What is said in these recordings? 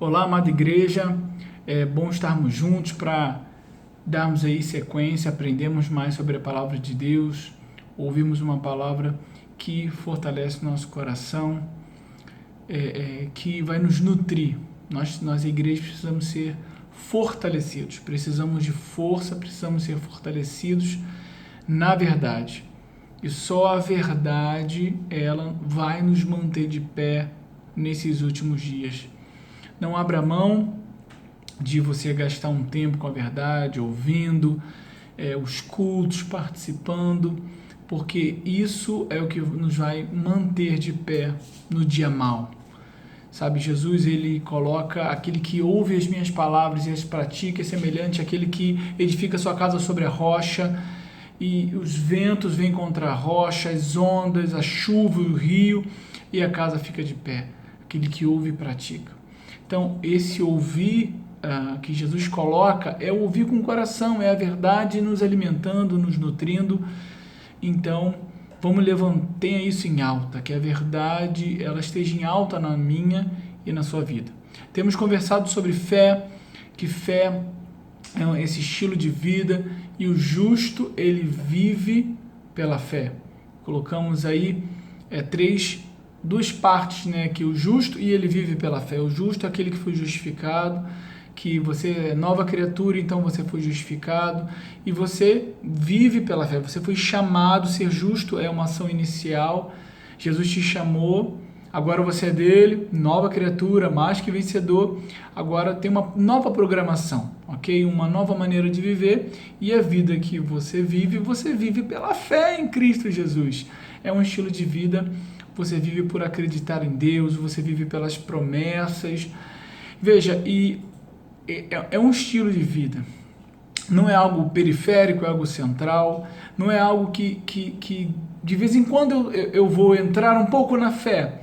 Olá, amada igreja, é bom estarmos juntos para darmos aí sequência, aprendermos mais sobre a palavra de Deus, ouvimos uma palavra que fortalece nosso coração, que vai nos nutrir. Nós, igrejas, precisamos ser fortalecidos, precisamos de força, precisamos ser fortalecidos na verdade. E só a verdade, ela vai nos manter de pé nesses últimos dias. Não abra mão de você gastar um tempo com a verdade, ouvindo os cultos, participando, porque isso é o que nos vai manter de pé no dia mau. Sabe, Jesus, ele coloca aquele que ouve as minhas palavras e as pratica, é semelhante àquele que edifica sua casa sobre a rocha, e os ventos vêm contra a rocha, as ondas, a chuva, o rio, e a casa fica de pé. Aquele que ouve e pratica. Então, esse ouvir que Jesus coloca é o ouvir com o coração, é a verdade nos alimentando, nos nutrindo. Então, vamos levantar isso em alta, que a verdade ela esteja em alta na minha e na sua vida. Temos conversado sobre fé, que fé é esse estilo de vida e o justo, ele vive pela fé. Colocamos aí duas partes, né, que o justo e ele vive pela fé. O justo é aquele que foi justificado, que você é nova criatura, então você foi justificado e você vive pela fé. Você foi chamado, ser justo é uma ação inicial. Jesus te chamou, agora você é dele, nova criatura, mais que vencedor. Agora tem uma nova programação, ok? Uma nova maneira de viver, e a vida que você vive pela fé em Cristo Jesus. É um estilo de vida. Você vive por acreditar em Deus, você vive pelas promessas. Veja, e é um estilo de vida. Não é algo periférico, é algo central. Não é algo que de vez em quando eu vou entrar um pouco na fé.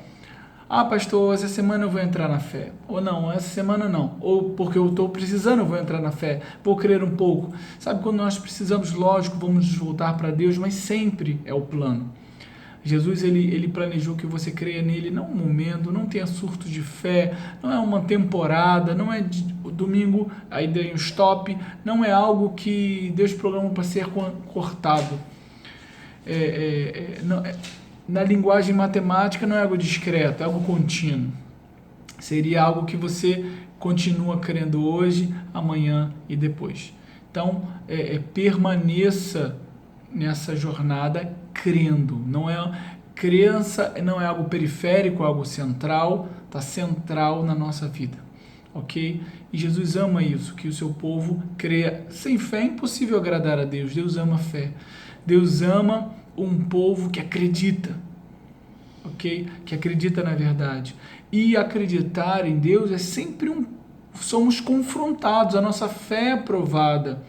Ah, pastor, essa semana eu vou entrar na fé. Ou não, essa semana não. Ou porque eu estou precisando, eu vou entrar na fé. Vou crer um pouco. Sabe, quando nós precisamos, lógico, vamos nos voltar para Deus, mas sempre é o plano. Jesus, ele planejou que você creia nele, não um momento, não tenha surto de fé, não é uma temporada, não é domingo, aí dei um stop, não é algo que Deus programou para ser cortado. Na linguagem matemática não é algo discreto, é algo contínuo. Seria algo que você continua crendo hoje, amanhã e depois. Então, permaneça nessa jornada crendo. Crença não é algo periférico, é algo central, está central na nossa vida, ok? E Jesus ama isso, que o seu povo creia. Sem fé é impossível agradar a Deus. Deus ama a fé. Deus ama um povo que acredita, ok? Que acredita na verdade. E acreditar em Deus é sempre somos confrontados, a nossa fé é provada.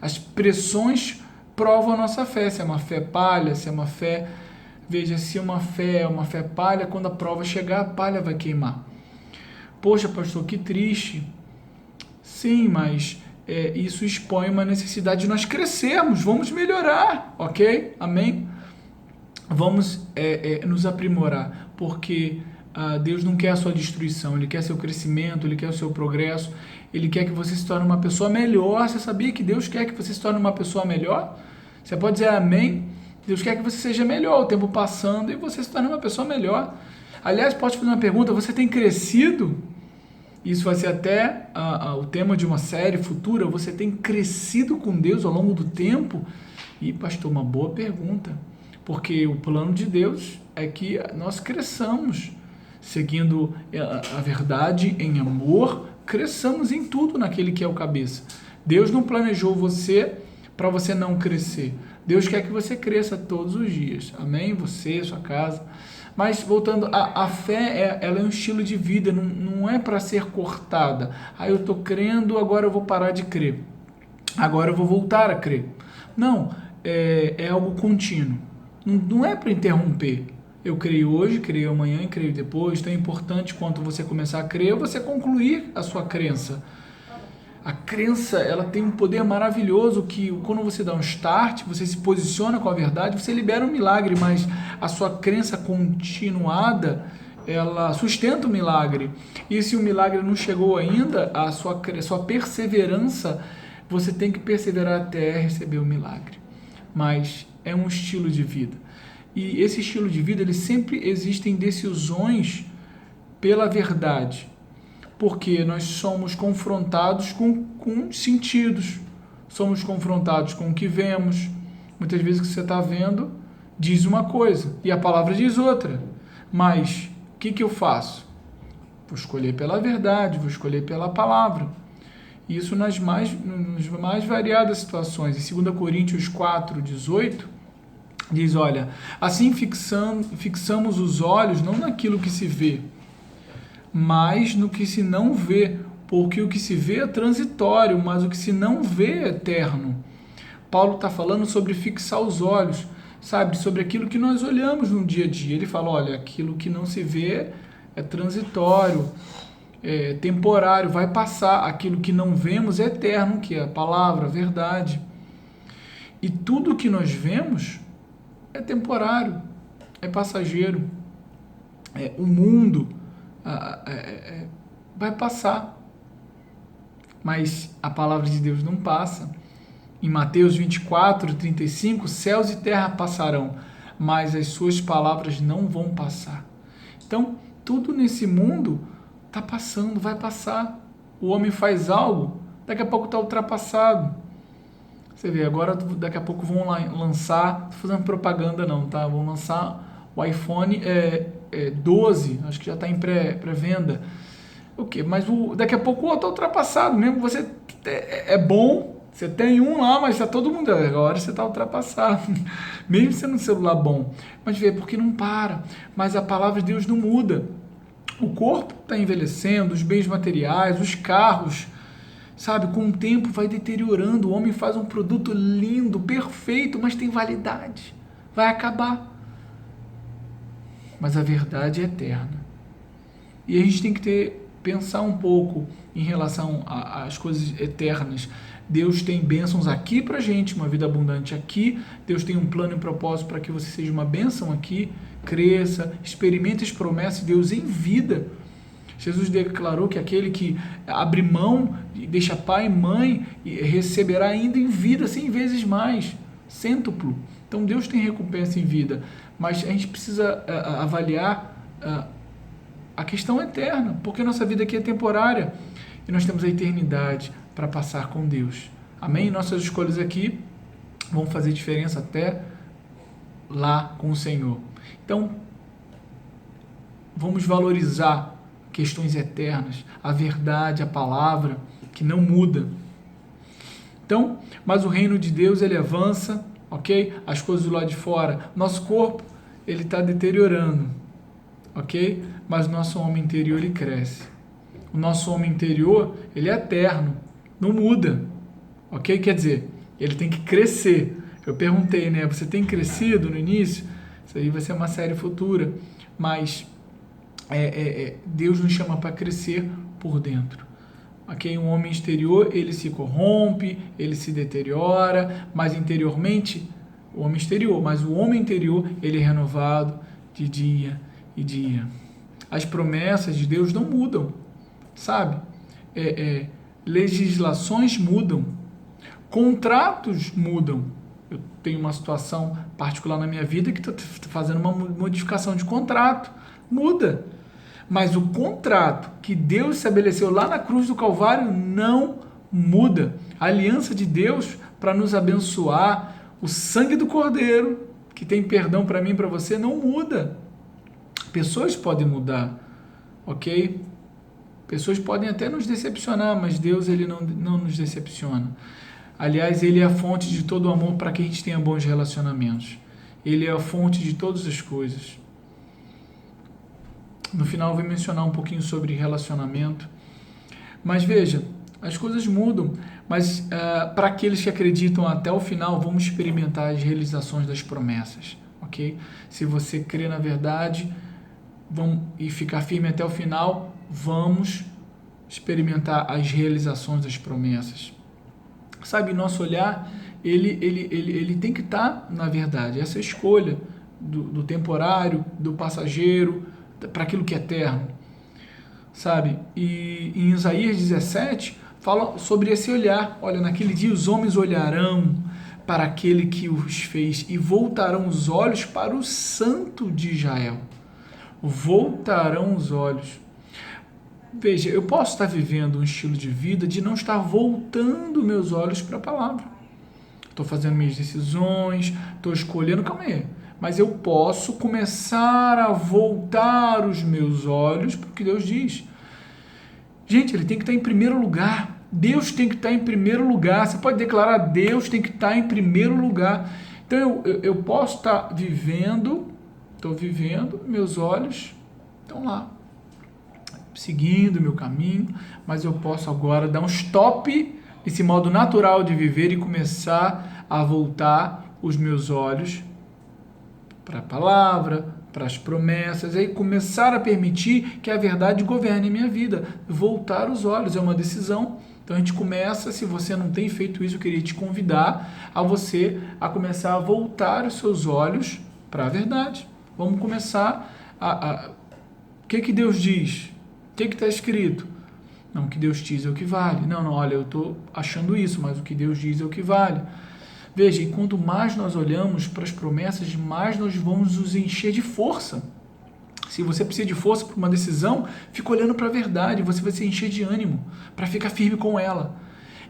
As pressões provam a nossa fé, se é uma fé palha, se é uma fé... Veja, se uma fé é uma fé palha, quando a prova chegar, a palha vai queimar. Poxa, pastor, que triste. Sim, mas isso expõe uma necessidade de nós crescermos, vamos melhorar, ok? Amém? Vamos nos aprimorar, porque Deus não quer a sua destruição, Ele quer seu crescimento, Ele quer o seu progresso, Ele quer que você se torne uma pessoa melhor. Você sabia que Deus quer que você se torne uma pessoa melhor? Você pode dizer amém? Deus quer que você seja melhor, o tempo passando, e você se torne uma pessoa melhor. Aliás, posso te fazer uma pergunta, você tem crescido? Isso vai ser até o tema de uma série futura. Você tem crescido com Deus ao longo do tempo? E, pastor, uma boa pergunta, porque o plano de Deus é que nós cresçamos, seguindo a verdade em amor, cresçamos em tudo naquele que é o cabeça. Deus não planejou você para você não crescer. Deus quer que você cresça todos os dias. Amém? Você, sua casa. Mas voltando, a fé ela é um estilo de vida, não é para ser cortada. Eu estou crendo, agora eu vou parar de crer. Agora eu vou voltar a crer. Não, é algo contínuo. Não é para interromper. Eu creio hoje, creio amanhã e creio depois. Então é importante, quando você começar a crer, você concluir a sua crença. A crença, ela tem um poder maravilhoso que quando você dá um start, você se posiciona com a verdade, você libera um milagre, mas a sua crença continuada, ela sustenta o milagre. E se o milagre não chegou ainda, a sua perseverança, você tem que perseverar até receber o milagre. Mas é um estilo de vida. E esse estilo de vida, ele sempre existem decisões pela verdade. Porque nós somos confrontados com sentidos. Somos confrontados com o que vemos. Muitas vezes o que você está vendo diz uma coisa e a palavra diz outra. Mas o que eu faço? Vou escolher pela verdade, vou escolher pela palavra. Isso nas mais variadas situações. Em 2 Coríntios 4:18, diz, olha, assim fixamos os olhos não naquilo que se vê, mas no que se não vê, porque o que se vê é transitório, mas o que se não vê é eterno. Paulo está falando sobre fixar os olhos, sabe, sobre aquilo que nós olhamos no dia a dia. Ele fala, olha, aquilo que não se vê é transitório, é temporário, vai passar. Aquilo que não vemos é eterno, que é a palavra, a verdade. E tudo que nós vemos é temporário, é passageiro. O mundo vai passar, mas a palavra de Deus não passa. Em Mateus 24:35, céus e terra passarão, mas as suas palavras não vão passar. Então, tudo nesse mundo está passando, vai passar. O homem faz algo, daqui a pouco está ultrapassado. Você vê, agora daqui a pouco vão lançar, não estou fazendo propaganda não, tá? Vão lançar o iPhone 12, acho que já está em pré-venda. Mas daqui a pouco o outro está ultrapassado, mesmo você é bom. Você tem um lá, mas está todo mundo. Agora você está ultrapassado. Mesmo sendo um celular bom. Mas vê, porque não para. Mas a palavra de Deus não muda. O corpo está envelhecendo, os bens materiais, os carros, sabe? Com o tempo vai deteriorando. O homem faz um produto lindo, perfeito, mas tem validade. Vai acabar. Mas a verdade é eterna. E a gente tem que pensar um pouco em relação às coisas eternas. Deus tem bênçãos aqui pra gente, uma vida abundante aqui. Deus tem um plano e propósito para que você seja uma bênção aqui, cresça, experimente as promessas de Deus em vida. Jesus declarou que aquele que abre mão, deixa pai e mãe, receberá ainda em vida 100 vezes mais, cêntuplo. Então Deus tem recompensa em vida, mas a gente precisa avaliar a questão eterna, porque nossa vida aqui é temporária e nós temos a eternidade para passar com Deus. Amém? Nossas escolhas aqui vão fazer diferença até lá com o Senhor. Então, vamos valorizar questões eternas, a verdade, a palavra, que não muda. Então, mas o reino de Deus, ele avança, ok? As coisas do lado de fora, nosso corpo, ele está deteriorando, ok? Mas o nosso homem interior, ele cresce. O nosso homem interior, ele é eterno, não muda, ok? Quer dizer, ele tem que crescer. Eu perguntei, né? Você tem crescido no início? Isso aí vai ser uma série futura, mas Deus nos chama para crescer por dentro, ok? Um homem exterior, ele se corrompe, ele se deteriora, mas interiormente, o homem exterior, mas o homem interior, ele é renovado de dia e dia. As promessas de Deus não mudam, sabe? Legislações mudam, contratos mudam. Eu tenho uma situação particular na minha vida que estou fazendo uma modificação de contrato, muda. Mas o contrato que Deus estabeleceu lá na cruz do Calvário não muda. A aliança de Deus para nos abençoar, o sangue do Cordeiro, que tem perdão para mim e para você, não muda. Pessoas podem mudar, ok? Pessoas podem até nos decepcionar, mas Deus, ele não nos decepciona. Aliás, ele é a fonte de todo o amor para que a gente tenha bons relacionamentos. Ele é a fonte de todas as coisas. No final eu vou mencionar um pouquinho sobre relacionamento. Mas veja, as coisas mudam, mas para aqueles que acreditam até o final, vamos experimentar as realizações das promessas, ok? Se você crê na verdade e ficar firme até o final, vamos experimentar as realizações das promessas. Sabe, nosso olhar, ele tem que estar na verdade. Essa escolha do temporário, do passageiro, para aquilo que é eterno, sabe? E em Isaías 17 fala sobre esse olhar. Olha, naquele dia os homens olharão para aquele que os fez e voltarão os olhos para o Santo de Israel. Voltarão os olhos. Veja, eu posso estar vivendo um estilo de vida de não estar voltando meus olhos para a palavra. Estou fazendo minhas decisões, estou escolhendo, calma aí. Mas eu posso começar a voltar os meus olhos para o que Deus diz. Gente, ele tem que estar em primeiro lugar. Deus tem que estar em primeiro lugar. Você pode declarar, Deus tem que estar em primeiro lugar. Então eu posso estar estou vivendo, meus olhos estão lá, seguindo o meu caminho, mas eu posso agora dar um stop nesse modo natural de viver e começar a voltar os meus olhos para a palavra, para as promessas, e aí começar a permitir que a verdade governe minha vida. Voltar os olhos é uma decisão. Então a gente começa, se você não tem feito isso, eu queria te convidar a você a começar a voltar os seus olhos para a verdade. Vamos começar o que Deus diz? O que está escrito? Não, o que Deus diz é o que vale. Não, olha, eu estou achando isso, mas o que Deus diz é o que vale. Veja, e quanto mais nós olhamos para as promessas, mais nós vamos nos encher de força. Se você precisa de força para uma decisão, fica olhando para a verdade, você vai se encher de ânimo para ficar firme com ela.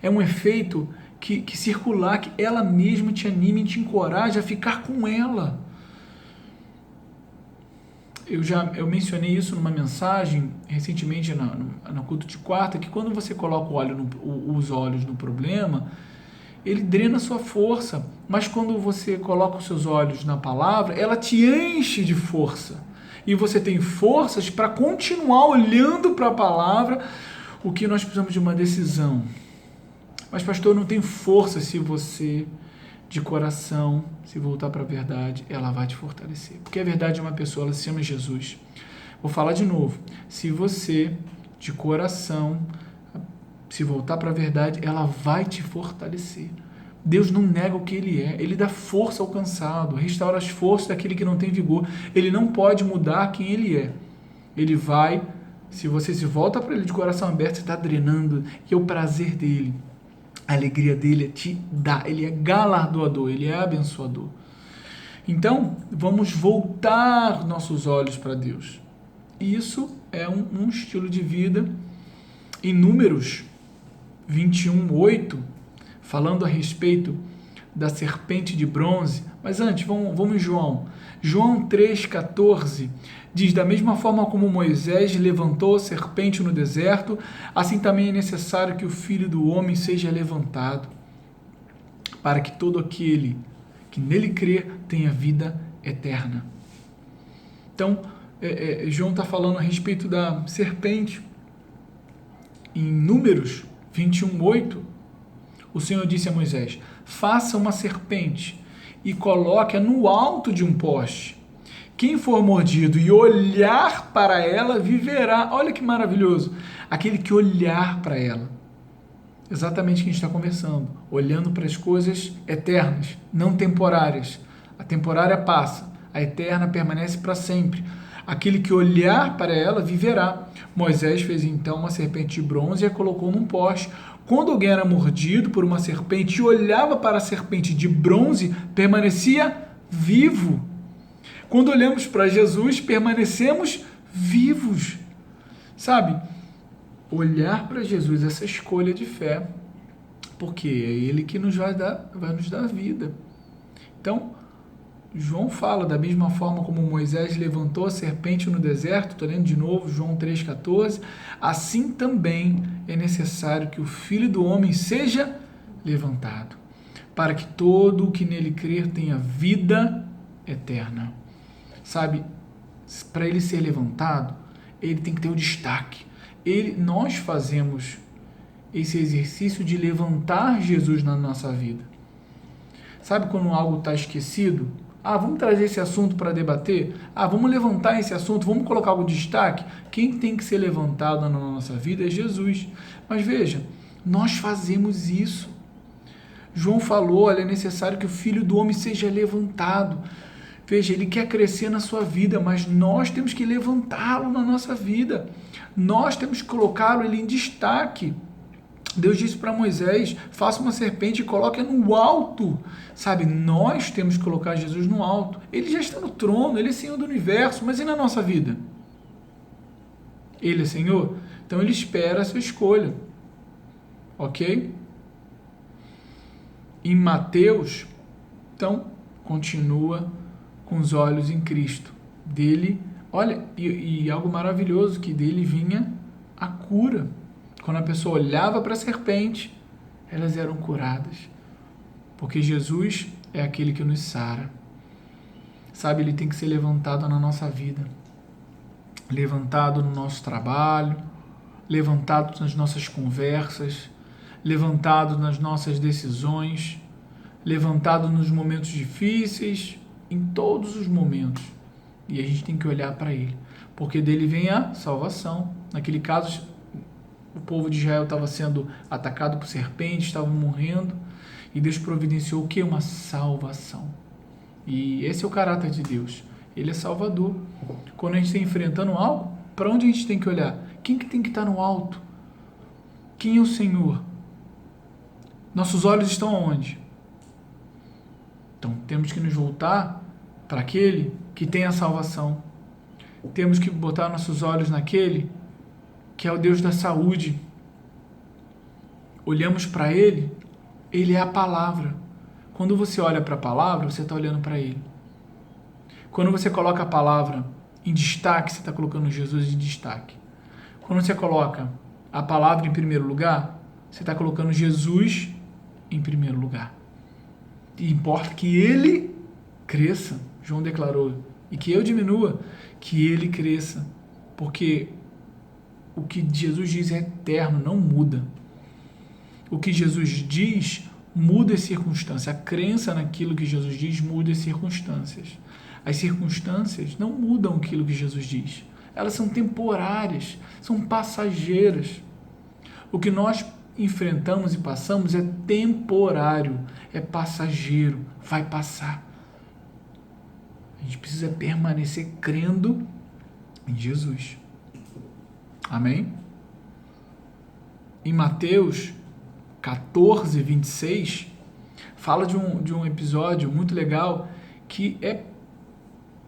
É um efeito que circular, que ela mesma te anime e te encoraja a ficar com ela. Eu mencionei isso numa mensagem recentemente no culto de quarta, que quando você coloca os olhos no problema, ele drena a sua força, mas quando você coloca os seus olhos na palavra, ela te enche de força. E você tem forças para continuar olhando para a palavra, o que nós precisamos de uma decisão. Mas, pastor, não tem força. Se você, de coração, se voltar para a verdade, ela vai te fortalecer. Porque a verdade é uma pessoa, ela se chama Jesus. Vou falar de novo. Se você, de coração, se voltar para a verdade, ela vai te fortalecer. Deus não nega o que Ele é. Ele dá força ao cansado, restaura as forças daquele que não tem vigor. Ele não pode mudar quem Ele é. Ele vai, se você se volta para Ele de coração aberto, você está drenando, e é o prazer dEle. A alegria dEle é te dar. Ele é galardoador, Ele é abençoador. Então, vamos voltar nossos olhos para Deus. Isso é um estilo de vida. Em Números 21:8, falando a respeito da serpente de bronze. Mas antes, vamos em João. João 3,14 diz: da mesma forma como Moisés levantou a serpente no deserto, assim também é necessário que o Filho do Homem seja levantado, para que todo aquele que nele crê tenha vida eterna. Então, João está falando a respeito da serpente. Em Números 21:8, o Senhor disse a Moisés: faça uma serpente e coloque-a no alto de um poste. Quem for mordido e olhar para ela viverá. Olha que maravilhoso. Aquele que olhar para ela. Exatamente o que a gente está conversando. Olhando para as coisas eternas, não temporárias. A temporária passa, a eterna permanece para sempre. Aquele que olhar para ela viverá. Moisés fez então uma serpente de bronze e a colocou num poste. Quando alguém era mordido por uma serpente e olhava para a serpente de bronze, permanecia vivo. Quando olhamos para Jesus, permanecemos vivos. Sabe? Olhar para Jesus, essa escolha de fé, porque é Ele que vai nos dar vida. Então, João fala da mesma forma como Moisés levantou a serpente no deserto, estou lendo de novo, João 3,14, assim também é necessário que o Filho do Homem seja levantado, para que todo o que nele crer tenha vida eterna. Sabe, para ele ser levantado, ele tem que ter o destaque. Nós fazemos esse exercício de levantar Jesus na nossa vida. Sabe quando algo está esquecido? Vamos trazer esse assunto para debater? Vamos levantar esse assunto, vamos colocar algo de destaque? Quem tem que ser levantado na nossa vida é Jesus. Mas veja, nós fazemos isso. João falou, olha, é necessário que o Filho do Homem seja levantado. Veja, ele quer crescer na sua vida, mas nós temos que levantá-lo na nossa vida. Nós temos que colocá-lo ele em destaque. Deus disse para Moisés, faça uma serpente e coloque-a no alto. Sabe, nós temos que colocar Jesus no alto. Ele já está no trono, ele é Senhor do universo, mas e na nossa vida? Ele é Senhor? Então ele espera a sua escolha. Ok? Em Mateus, então, continua com os olhos em Cristo. Dele, olha, e algo maravilhoso, que dele vinha a cura. Quando a pessoa olhava para a serpente, elas eram curadas. Porque Jesus é aquele que nos sara. Sabe, ele tem que ser levantado na nossa vida. Levantado no nosso trabalho, levantado nas nossas conversas, levantado nas nossas decisões, levantado nos momentos difíceis, em todos os momentos. E a gente tem que olhar para ele, porque dele vem a salvação. Naquele caso, o povo de Israel estava sendo atacado por serpentes, estavam morrendo, e Deus providenciou o quê? Uma salvação. E esse é o caráter de Deus. Ele é salvador. Quando a gente está enfrentando algo, para onde a gente tem que olhar? Quem que tem que estar no alto? Quem é o Senhor? Nossos olhos estão onde? Então, temos que nos voltar para aquele que tem a salvação. Temos que botar nossos olhos naquele que é o Deus da saúde. Olhamos para ele, ele é a palavra. Quando você olha para a palavra, você está olhando para ele. Quando você coloca a palavra em destaque, você está colocando Jesus em destaque. Quando você coloca a palavra em primeiro lugar, você está colocando Jesus em primeiro lugar. E importa que ele cresça, João declarou, e que eu diminua, que ele cresça, porque o que Jesus diz é eterno, não muda. O que Jesus diz muda as circunstâncias. A crença naquilo que Jesus diz muda as circunstâncias. As circunstâncias não mudam aquilo que Jesus diz. Elas são temporárias, são passageiras. O que nós enfrentamos e passamos é temporário, é passageiro, vai passar. A gente precisa permanecer crendo em Jesus. Amém? Em Mateus 14, 26, fala de um episódio muito legal que é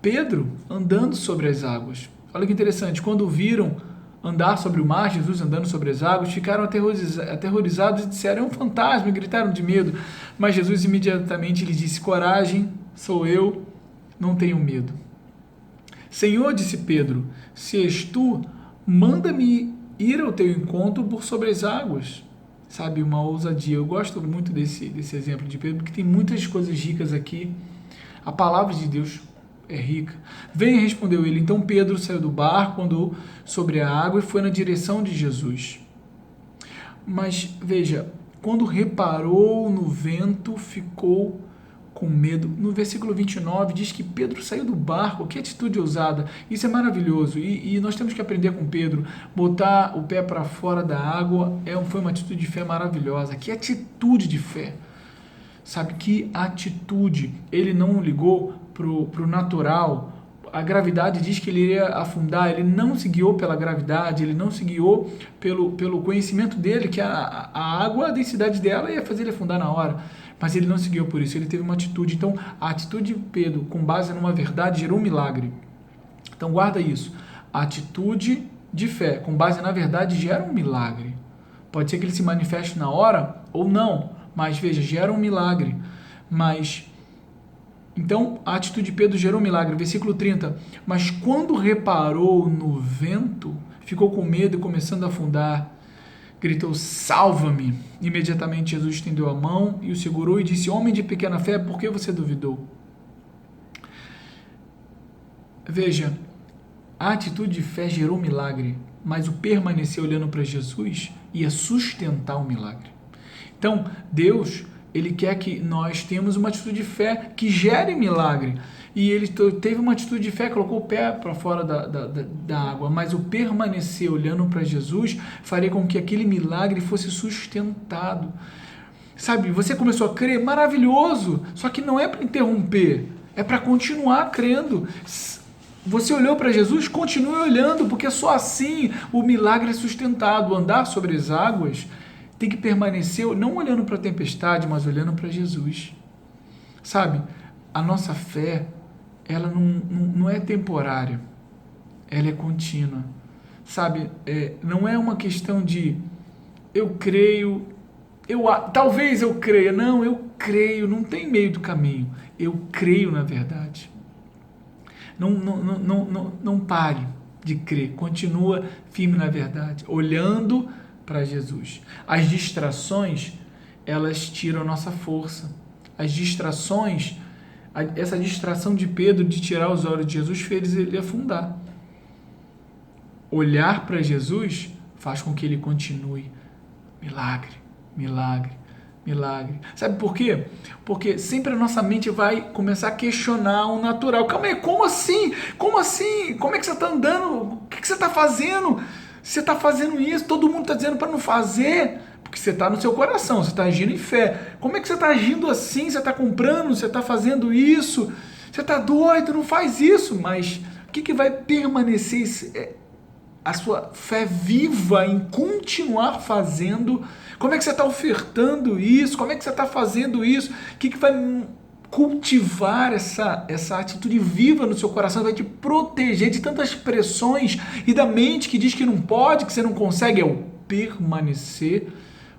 Pedro andando sobre as águas. Olha que interessante, quando viram andar sobre o mar, Jesus andando sobre as águas, ficaram aterrorizados e disseram, é um fantasma, e gritaram de medo. Mas Jesus imediatamente lhes disse, coragem, sou eu, não tenho medo. Senhor, disse Pedro, se és tu, manda-me ir ao teu encontro por sobre as águas. Sabe, uma ousadia. Eu gosto muito desse exemplo de Pedro, porque tem muitas coisas ricas aqui. A palavra de Deus é rica. Venha, respondeu ele. Então Pedro saiu do barco, andou sobre a água e foi na direção de Jesus. Mas, veja, quando reparou no vento, ficou com medo. No versículo 29 diz que Pedro saiu do barco. Que atitude ousada. Isso é maravilhoso. E nós temos que aprender com Pedro. Botar o pé para fora da água foi uma atitude de fé maravilhosa. Que atitude de fé. Sabe, que atitude. Ele não ligou pro natural. A gravidade diz que ele iria afundar, ele não se guiou pela gravidade, ele não se guiou pelo conhecimento dele, que a água, a densidade dela ia fazer ele afundar na hora, mas ele não se guiou por isso, ele teve uma atitude. Então, a atitude de Pedro, com base numa verdade, gerou um milagre. Então, guarda isso. A atitude de fé, com base na verdade, gera um milagre. Pode ser que ele se manifeste na hora ou não, mas veja, gera um milagre. Então, a atitude de Pedro gerou um milagre. Versículo 30. Mas quando reparou no vento, ficou com medo e começando a afundar, gritou, salva-me. Imediatamente Jesus estendeu a mão e o segurou e disse, homem de pequena fé, por que você duvidou? Veja, a atitude de fé gerou um milagre, mas o permanecer olhando para Jesus ia sustentar o milagre. Então, Deus, ele quer que nós tenhamos uma atitude de fé que gere milagre. E ele teve uma atitude de fé, colocou o pé para fora da água, mas o permanecer olhando para Jesus faria com que aquele milagre fosse sustentado. Sabe, você começou a crer, maravilhoso, só que não é para interromper. É para continuar crendo. Você olhou para Jesus? Continue olhando, porque só assim o milagre é sustentado. Andar sobre as águas tem que permanecer, não olhando para a tempestade, mas olhando para Jesus. Sabe, a nossa fé, ela não é temporária, ela é contínua. Sabe, não é uma questão de eu creio, talvez eu creia. Não, eu creio, não tem meio do caminho. Eu creio na verdade. Não pare de crer, continua firme na verdade, olhando para Jesus. As distrações, elas tiram a nossa força. As distrações, essa distração de Pedro de tirar os olhos de Jesus fez ele afundar. Olhar para Jesus faz com que ele continue. Milagre, milagre, milagre. Sabe por quê? Porque sempre a nossa mente vai começar a questionar o natural. Calma aí, como assim? Como assim? Como é que você está andando? O que você está fazendo? Você está fazendo isso? Todo mundo está dizendo para não fazer. Porque você está no seu coração, você está agindo em fé. Como é que você está agindo assim? Você está comprando? Você está fazendo isso? Você está doido? Não faz isso. Mas o que vai permanecer? A sua fé viva em continuar fazendo. Como é que você está ofertando isso? Como é que você está fazendo isso? O que vai cultivar essa atitude viva no seu coração? Vai te proteger de tantas pressões e da mente que diz que não pode, que você não consegue. É o permanecer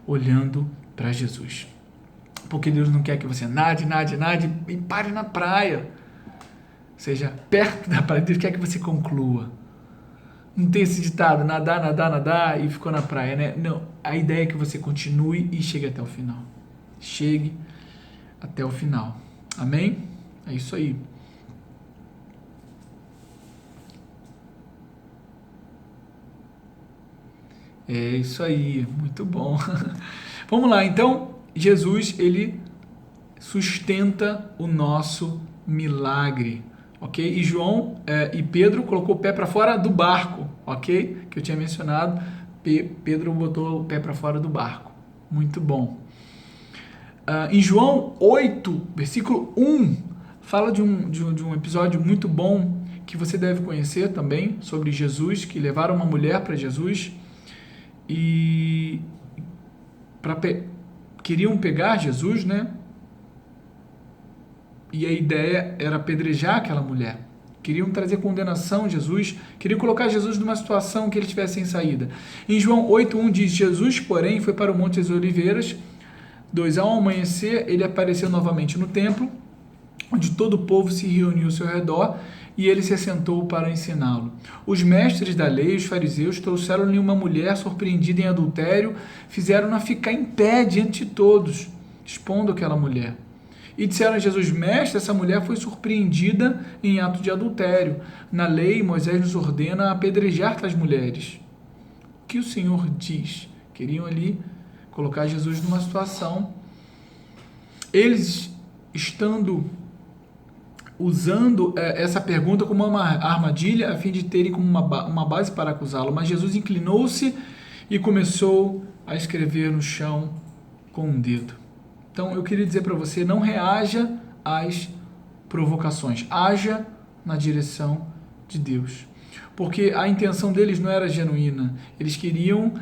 olhando para Jesus. Porque Deus não quer que você nade e pare na praia. Ou seja, perto da praia. Deus quer que você conclua. Não tem esse ditado, nadar e ficou na praia, né? Não, a ideia é que você continue e chegue até o final. Chegue até o final. Amém? É isso aí. É isso aí, muito bom. Vamos lá, então, Jesus, ele sustenta o nosso milagre. Ok? E João e Pedro colocou o pé para fora do barco, ok? Que eu tinha mencionado, Pedro botou o pé para fora do barco. Muito bom. Em João 8, versículo 1, fala de um episódio muito bom que você deve conhecer também, sobre Jesus, que levaram uma mulher para Jesus e queriam pegar Jesus, né? E a ideia era apedrejar aquela mulher. Queriam trazer condenação a Jesus, queriam colocar Jesus numa situação que ele estivesse sem saída. Em João 8,1 diz, Jesus, porém, foi para o Monte das Oliveiras. 2, ao amanhecer, ele apareceu novamente no templo, onde todo o povo se reuniu ao seu redor, e ele se assentou para ensiná-lo. Os mestres da lei, os fariseus, trouxeram-lhe uma mulher surpreendida em adultério, fizeram-na ficar em pé diante de todos, expondo aquela mulher. E disseram a Jesus, mestre, essa mulher foi surpreendida em ato de adultério. Na lei, Moisés nos ordena apedrejar tais mulheres. O que o Senhor diz? Queriam ali colocar Jesus numa situação. Eles estando usando essa pergunta como uma armadilha a fim de terem como uma base para acusá-lo. Mas Jesus inclinou-se e começou a escrever no chão com um dedo. Então, eu queria dizer para você, não reaja às provocações. Haja na direção de Deus. Porque a intenção deles não era genuína. Eles queriam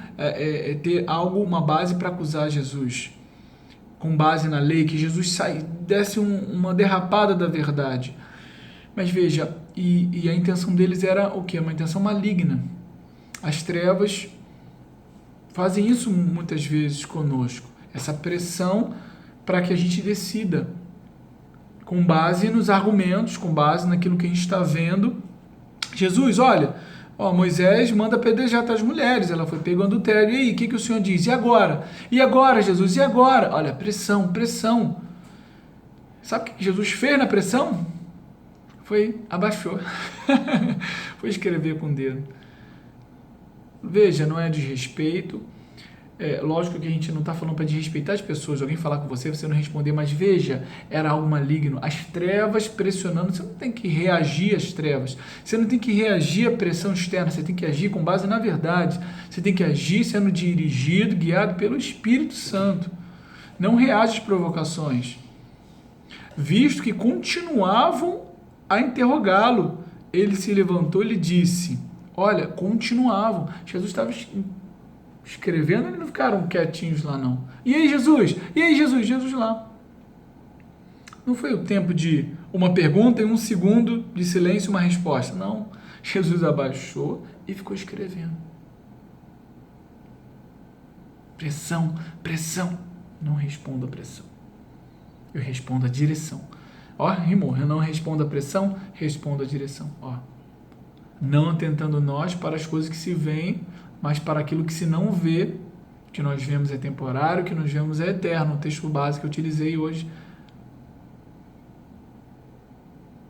ter algo, uma base para acusar Jesus. Com base na lei, que Jesus desse uma derrapada da verdade. Mas veja, e a intenção deles era o quê? Uma intenção maligna. As trevas fazem isso muitas vezes conosco. Essa pressão para que a gente decida com base nos argumentos, com base naquilo que a gente está vendo. Jesus, olha, Moisés manda apedrejar tais mulheres, ela foi pega em adultério, e aí, o que o Senhor diz? E agora? E agora, Jesus? E agora? Olha, pressão. Sabe o que Jesus fez na pressão? Abaixou. Foi escrever com o dedo. Veja, não é desrespeito. Lógico que a gente não está falando para desrespeitar as pessoas, alguém falar com você não responder, mas veja, era algo maligno, as trevas pressionando, você não tem que reagir às trevas, você não tem que reagir à pressão externa, você tem que agir com base na verdade, você tem que agir sendo dirigido, guiado pelo Espírito Santo, não reage às provocações. Visto que continuavam a interrogá-lo, ele se levantou e lhe disse, olha, continuavam. Jesus estava escrevendo, eles não ficaram quietinhos lá não. E aí Jesus? E aí Jesus? Jesus lá. Não foi o tempo de uma pergunta e um segundo de silêncio e uma resposta. Não. Jesus abaixou e ficou escrevendo. Pressão, pressão. Não respondo a pressão. Eu respondo a direção. Ó, rimou. Eu não respondo a pressão, respondo a direção. Ó. Não atentando nós para as coisas que se veem, mas para aquilo que se não vê. Que nós vemos é temporário, que nós vemos é eterno. O texto básico que eu utilizei hoje.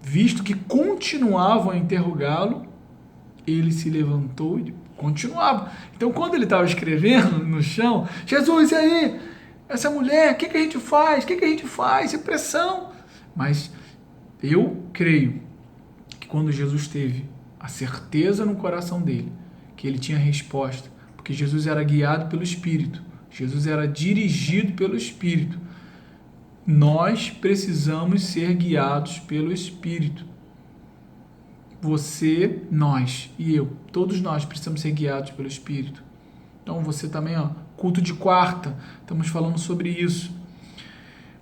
Visto que continuavam a interrogá-lo, ele se levantou e continuava. Então, quando ele estava escrevendo no chão, Jesus, e aí? Essa mulher, o que a gente faz? O que a gente faz? É pressão. Mas eu creio que quando Jesus teve a certeza no coração dele, que ele tinha resposta, porque Jesus era guiado pelo Espírito, Jesus era dirigido pelo Espírito, nós precisamos ser guiados pelo Espírito. Você, nós e eu, todos nós precisamos ser guiados pelo Espírito. Então você também, ó, culto de quarta, estamos falando sobre isso.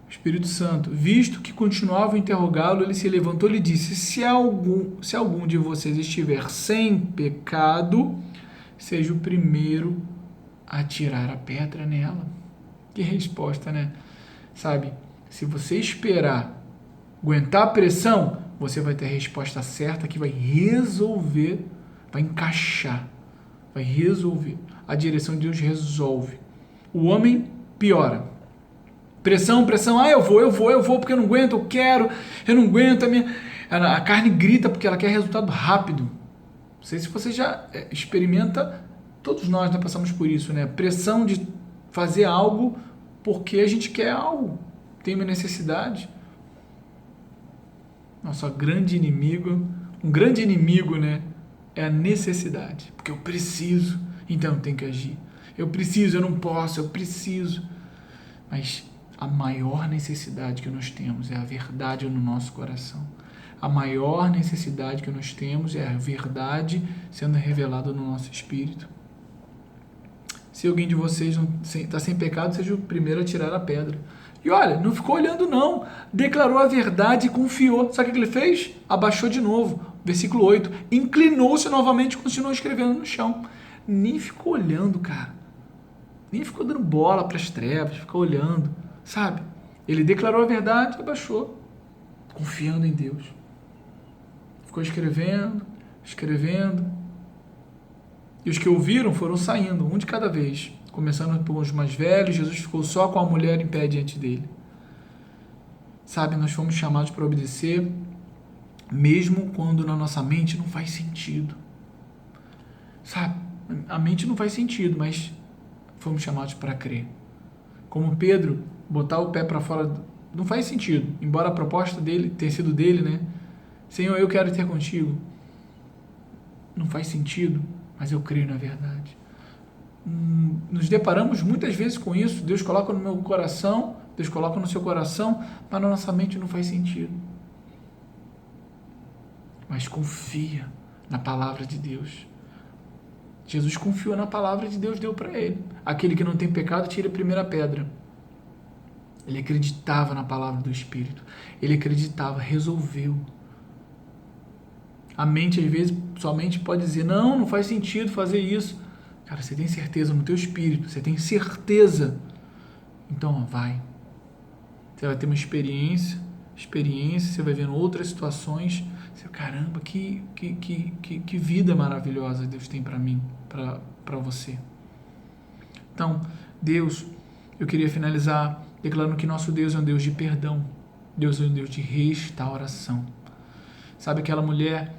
O Espírito Santo, visto que continuava a interrogá-lo, ele se levantou e lhe disse, se algum de vocês estiver sem pecado, seja o primeiro a tirar a pedra nela. Que resposta, né? Sabe, se você esperar aguentar a pressão, você vai ter a resposta certa que vai resolver, vai encaixar, vai resolver. A direção de Deus resolve. O homem piora. Pressão, pressão, eu vou, porque eu não aguento, eu não aguento, a carne grita porque ela quer resultado rápido. Não sei se você já experimenta, todos nós já passamos por isso, né? Pressão de fazer algo porque a gente quer algo, tem uma necessidade. Nosso grande inimigo, um grande inimigo, né? É a necessidade, porque eu preciso, então eu tenho que agir. Eu preciso, eu não posso, eu preciso. Mas a maior necessidade que nós temos é a verdade no nosso coração. A maior necessidade que nós temos é a verdade sendo revelada no nosso espírito. Se alguém de vocês está sem pecado, seja o primeiro a tirar a pedra. E olha, não ficou olhando não, declarou a verdade e confiou. Sabe o que ele fez? Abaixou de novo, versículo 8, inclinou-se novamente e continuou escrevendo no chão. Nem ficou olhando, cara. Nem ficou dando bola para as trevas, ficou olhando, sabe? Ele declarou a verdade e abaixou, confiando em Deus. Ficou escrevendo. E os que ouviram foram saindo, um de cada vez. Começando por os mais velhos, Jesus ficou só com a mulher em pé diante dele. Sabe, nós fomos chamados para obedecer, mesmo quando na nossa mente não faz sentido. Sabe, a mente não faz sentido, mas fomos chamados para crer. Como Pedro, botar o pé para fora não faz sentido, embora a proposta dele tenha sido dele, né? Senhor, eu quero ter contigo. Não faz sentido, mas eu creio na verdade. Nos deparamos muitas vezes com isso. Deus coloca no meu coração, Deus coloca no seu coração, mas na nossa mente não faz sentido. Mas confia na palavra de Deus. Jesus confiou na palavra de Deus, deu para ele. Aquele que não tem pecado, tira a primeira pedra. Ele acreditava na palavra do Espírito. Ele acreditava, resolveu. A mente, às vezes, sua mente pode dizer, não faz sentido fazer isso. Cara, você tem certeza no teu espírito, você tem certeza. Então, vai. Você vai ter uma experiência, você vai vendo outras situações. Você, caramba, que vida maravilhosa Deus tem para mim, para você. Então, Deus, eu queria finalizar declarando que nosso Deus é um Deus de perdão. Deus é um Deus de restauração. Sabe, aquela mulher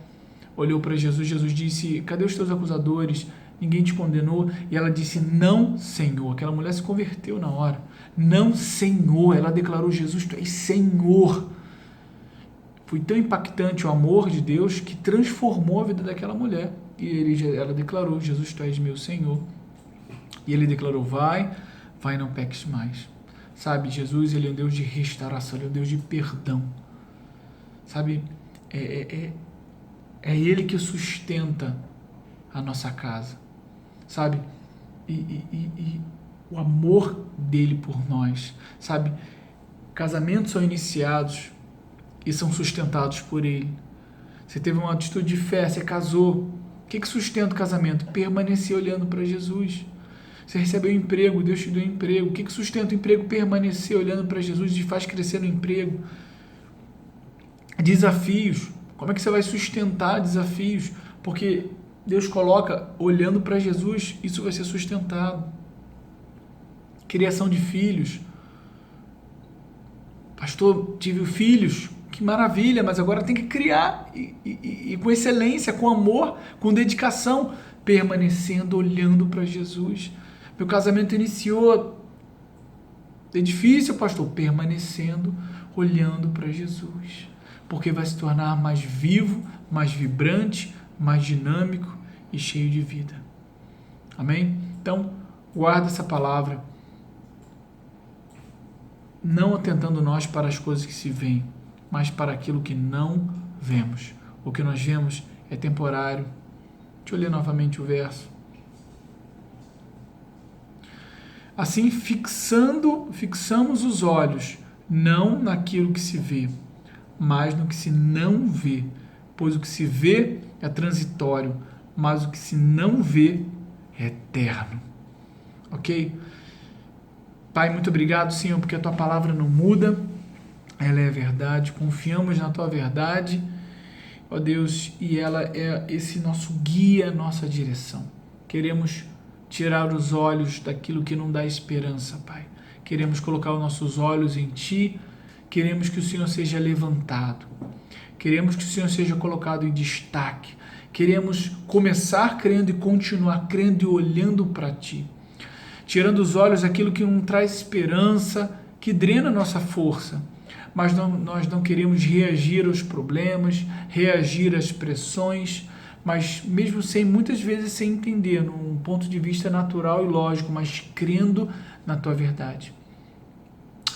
olhou para Jesus, Jesus disse, cadê os teus acusadores? Ninguém te condenou? E ela disse, não, Senhor. Aquela mulher se converteu na hora. Não, Senhor. Ela declarou, Jesus, tu és Senhor. Foi tão impactante o amor de Deus que transformou a vida daquela mulher. E ela declarou, Jesus, tu és meu Senhor. E ele declarou, vai, não peques mais. Sabe, Jesus, ele é um Deus de restauração, ele é um Deus de perdão. Sabe, é ele que sustenta a nossa casa. Sabe, e o amor dele por nós. Sabe, casamentos são iniciados e são sustentados por ele. Você teve uma atitude de fé, você casou. O que sustenta o casamento? Permanecer olhando para Jesus. Você recebeu um emprego, Deus te deu um emprego. O que sustenta o emprego? Permanecer olhando para Jesus e faz crescer no emprego. Desafios. Como é que você vai sustentar desafios? Porque Deus coloca olhando para Jesus, isso vai ser sustentado. Criação de filhos. Pastor, tive filhos. Que maravilha, mas agora tem que criar e com excelência, com amor, com dedicação, permanecendo olhando para Jesus. Meu casamento iniciou, é difícil, pastor, permanecendo olhando para Jesus, porque vai se tornar mais vivo, mais vibrante, mais dinâmico e cheio de vida. Amém? Então, guarda essa palavra, não atentando nós para as coisas que se veem, mas para aquilo que não vemos. O que nós vemos é temporário. Deixa eu ler novamente o verso. Assim, fixamos os olhos, não naquilo que se vê, mas no que se não vê. Pois o que se vê é transitório, mas o que se não vê é eterno. Ok? Pai, muito obrigado, Senhor, porque a Tua palavra não muda. Ela é a verdade, confiamos na Tua verdade, ó Deus, e ela é esse nosso guia, nossa direção. Queremos tirar os olhos daquilo que não dá esperança, Pai. Queremos colocar os nossos olhos em Ti, queremos que o Senhor seja levantado, queremos que o Senhor seja colocado em destaque, queremos começar crendo e continuar crendo e olhando para Ti, tirando os olhos daquilo que não traz esperança, que drena a nossa força. Mas nós não queremos reagir aos problemas, reagir às pressões, mas mesmo muitas vezes sem entender, num ponto de vista natural e lógico, mas crendo na Tua verdade.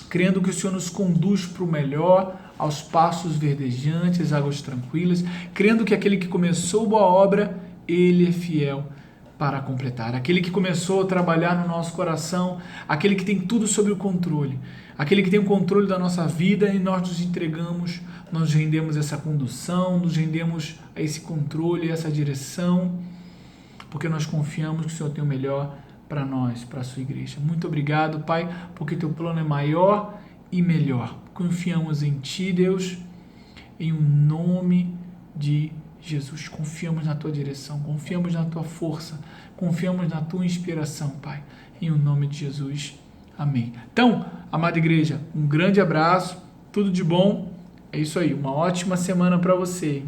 Crendo que o Senhor nos conduz para o melhor, aos passos verdejantes, águas tranquilas, crendo que aquele que começou boa obra, Ele é fiel para completar. Aquele que começou a trabalhar no nosso coração, aquele que tem tudo sob o controle, aquele que tem o controle da nossa vida, e nós nos entregamos, nós nos rendemos a essa condução, nos rendemos a esse controle, a essa direção, porque nós confiamos que o Senhor tem o melhor para nós, para a sua igreja. Muito obrigado, Pai, porque teu plano é maior e melhor. Confiamos em Ti, Deus, em nome de Jesus. Confiamos na Tua direção, confiamos na Tua força, confiamos na Tua inspiração, Pai, em nome de Jesus. Amém. Então, amada igreja, um grande abraço, tudo de bom. É isso aí, uma ótima semana para você.